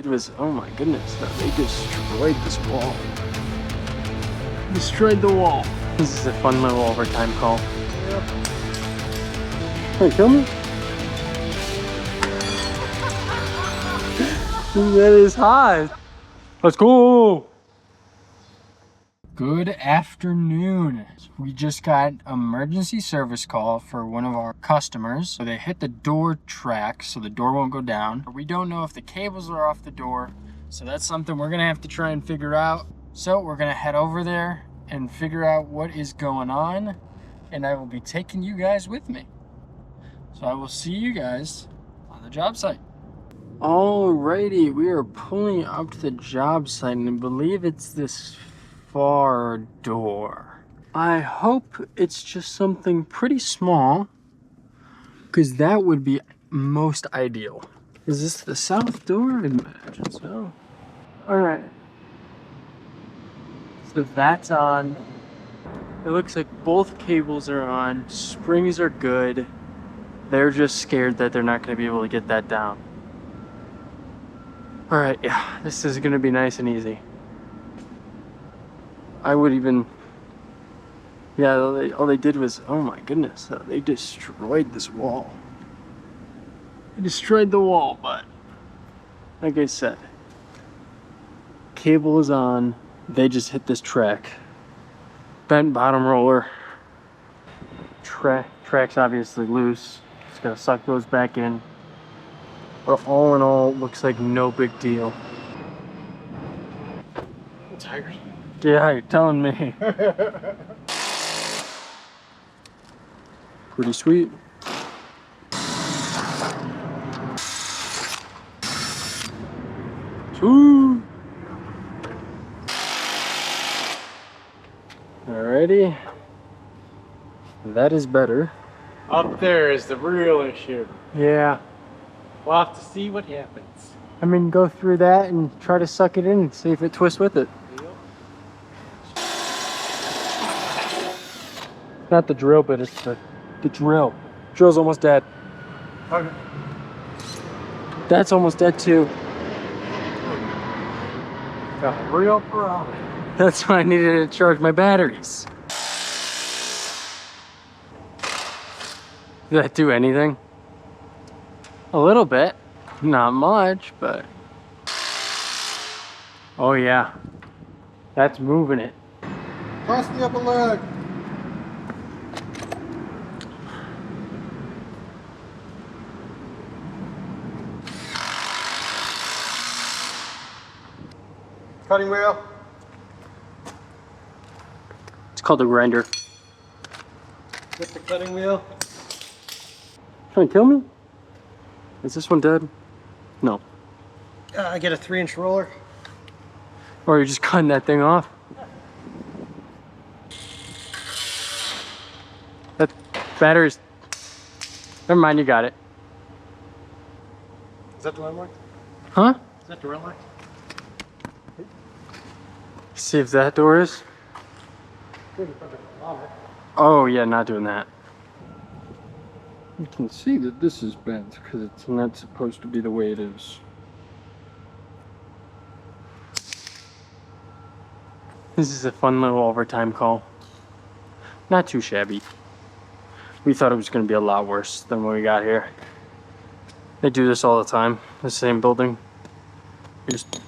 It was, oh my goodness, they destroyed this wall. Destroyed the wall. This is a fun little overtime call. Yep. Hey, kill me? That is hot. Let's go. Good afternoon. We just got emergency service call for one of our customers. So they hit the door track so the door won't go down. We don't know if the cables are off the door. So that's something we're gonna have to try and figure out. So we're gonna head over there and figure out what is going on. And I will be taking you guys with me. So I will see you guys on the job site. Alrighty, we are pulling up to the job site and I believe it's this far door. I hope it's just something pretty small because that would be most ideal. Is this the south door? I imagine so. Alright. So that's on. It looks like both cables are on. Springs are good. They're just scared that they're not going to be able to get that down. Alright, yeah, this is going to be nice and easy. I would even, yeah, all they did was, oh my goodness, they destroyed this wall. They destroyed the wall, but like I said, cable is on, they just hit this track. Bent bottom roller. Track's obviously loose. Just gotta suck those back in. But all in all, looks like no big deal. Tired? Yeah, you're telling me. Pretty sweet. Ooh. Alrighty. That is better. Up there is the real issue. Yeah. We'll have to see what happens. I mean, go through that and try to suck it in and see if it twists with it. Not the drill, but it's the drill. Drill's almost dead. Okay. That's almost dead too. Got a real problem. That's why I needed to charge my batteries. Did that do anything? A little bit. Not much, but... Oh yeah. That's moving it. Cross the upper leg. Cutting wheel. It's called a grinder. With the cutting wheel. Trying to kill me? Is this one dead? No. I get a 3-inch roller. Or you're just cutting that thing off? That battery's... Never mind, you got it. Is that the red light? Huh? Is that the red light? See if that door is. Oh yeah, not doing that. You can see that this is bent because it's not supposed to be the way it is. This is a fun little overtime call. Not too shabby. We thought it was going to be a lot worse than when we got here. They do this all the time, the same building. You just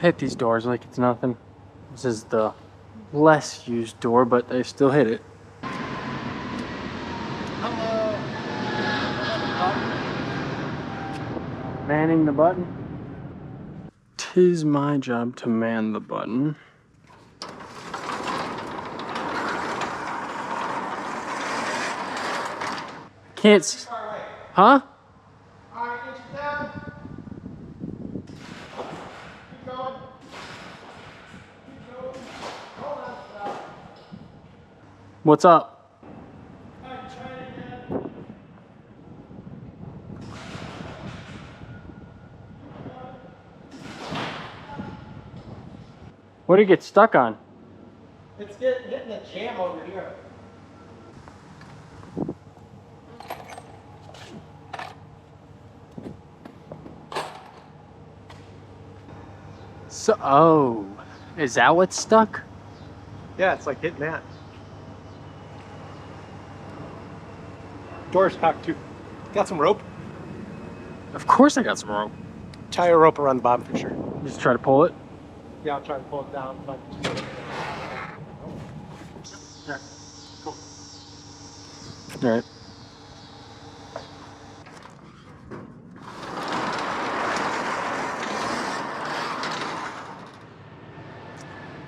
hit these doors like it's nothing. This is the less used door, but they still hit it. Hello. Manning the button. 'Tis my job to man the button. Can't s- Huh? Alright, inch down. Keep going. Keep going. Hold on, stop. What's up? Alright, try it again. What did it get stuck on? It's hitting the jam over here. So, oh, is that what's stuck? Yeah, it's like hitting that. Door's stuck too. Got some rope? Of course I got some rope. Tie a rope around the bottom for sure. Just try to pull it. Yeah, I'll try to pull it down. But... Yeah, cool. All right.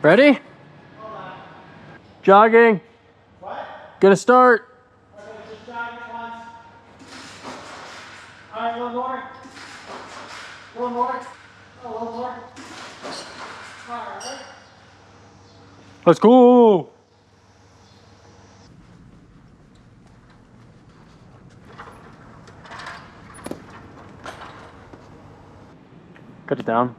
Ready? Jogging. What? Gonna start. Okay, just jog it once. Alright, one more. One more. Oh, one more. Alright. Let's go. Cut it down.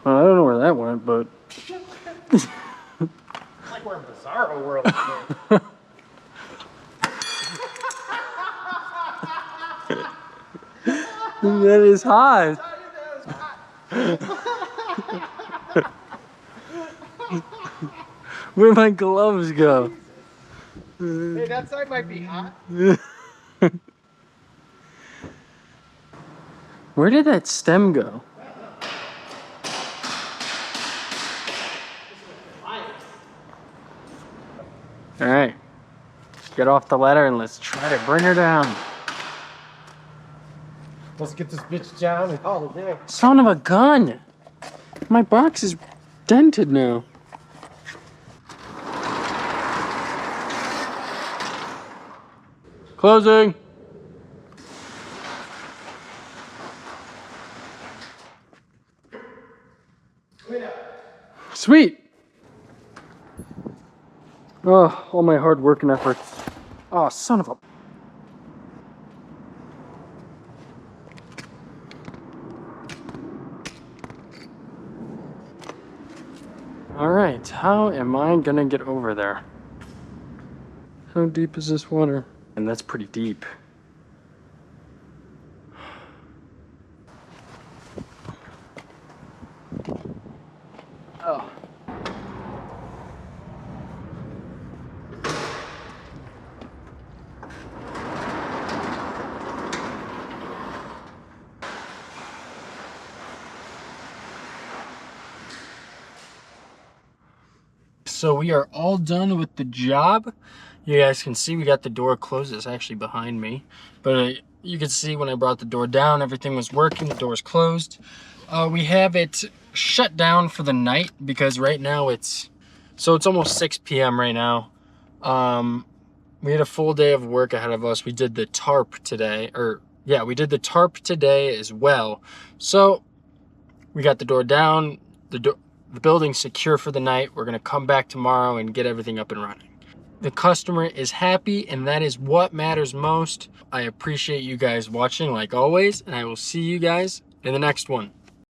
Well, I don't know where that went, but It's like we're in Bizarro world today. that is hot. Where'd my gloves go? Hey, that side might be hot. Where did that stem go? All right, get off the ladder and let's try to bring her down. Let's get this bitch down and call it a day. Son of a gun! My box is dented now. Closing. Sweet. Oh, all my hard work and efforts. Oh, son of a... All right, how am I gonna get over there? How deep is this water? And that's pretty deep. Oh. So we are all done with the job. You guys can see we got the door closed. It's actually behind me. But you can see when I brought the door down, everything was working. The door is closed. We have it shut down for the night because right now it's almost 6 p.m. right now. We had a full day of work ahead of us. We did the tarp today. We did the tarp today as well. So we got the door down. The building's secure for the night. We're gonna come back tomorrow and get everything up and running. The customer is happy, and that is what matters most. I appreciate you guys watching like always, and I will see you guys in the next one.